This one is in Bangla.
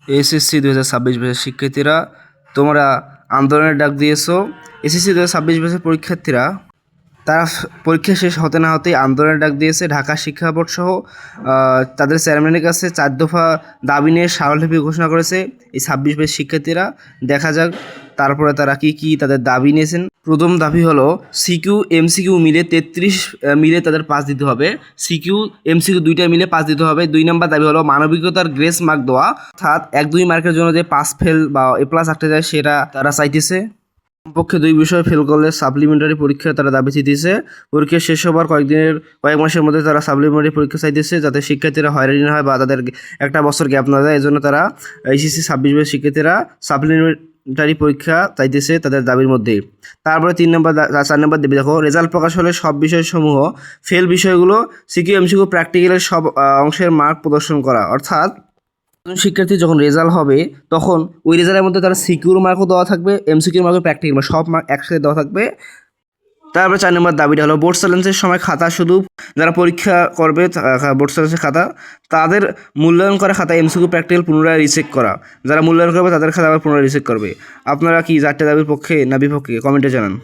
এসএসসি 2026 ব্যাচের শিক্ষার্থীরা, তোমরা আন্দোলনের ডাক দিয়েছো। এসএসসি 2026 ব্যাচের পরীক্ষার্থীরা তারা পরীক্ষা শেষ হতে না হতেই আন্দোলনের ডাক দিয়েছে। ঢাকা শিক্ষা বোর্ড সহ তাদের চেয়ারম্যানের কাছে 4 দফা দাবি নিয়ে স্মারকলিপি ঘোষণা করেছে এই 26 ব্যাচের শিক্ষার্থীরা। দেখা যাক তারপরে তারা কি তাদের দাবি নিয়েছেন। প্রথম দাবি হলো সিকিউ এমসিকিউ মিলে 33 মিলে তাদের পাস দিতে হবে। সিকিউ এমসিকিউ দুইটা মিলে পাস দিতে হবে। 2 নম্বর দাবি হলো মানবিকতার গ্রেস মার্ক দেওয়া, অর্থাৎ 1-2 মার্কের জন্য যে পাস ফেল বা এ প্লাস আটকে যায় সেটা তারা চাইতেছে। কমপক্ষে 2 বিষয় ফেল করলে সাপ্লিমেন্টারি পরীক্ষা তারা দাবি চাইতেছে। পরীক্ষা শেষ হবার কয়েক মাসের মধ্যে তারা সাপ্লিমেন্টারি পরীক্ষা চাইতেছে, যাতে শিক্ষার্থীরা হয়রানি না হয় বা তাদের একটা বছর গ্যাপ না যায়। এজন্য তারা এইচএসসি 26 ব্যাচের শিক্ষার্থীরা সাপ্লিমেন্টারি পরীক্ষা চাইতেছে তাদের দাবির মধ্যে। তারপরে 4 নম্বর দাবি দেখো, রেজাল্ট প্রকাশ হলে সব বিষয়সমূহ ফেল বিষয়গুলো সিকিউ এমসিকিউ প্র্যাকটিক্যালের সব অংশের মার্ক প্রদর্শন করা, অর্থাৎ শিক্ষার্থী যখন রেজাল্ট হবে তখন ওই রেজাল্টের মধ্যে তার সিকিউর মার্কও দেওয়া থাকবে, এমসিকিউর মার্কও প্র্যাকটিক্যাল সব মার্ক একসাথে দেওয়া থাকবে। তারপরে 4 নম্বর দাবিটা হলো বোর্ড চ্যালেঞ্জের সময় খাতা শুধু যারা পরীক্ষা করবে বোর্ড চ্যালেঞ্জের খাতা তাদের মূল্যায়ন করা খাতা এমসিকিউ প্র্যাকটিক্যাল পুনরায় রিচেক করা, যারা মূল্যায়ন করবে তাদের খাতা আবার পুনরায় রিচেক করবে। আপনারা কি 4টে দাবির পক্ষে না বিপক্ষে কমেন্টে জানান।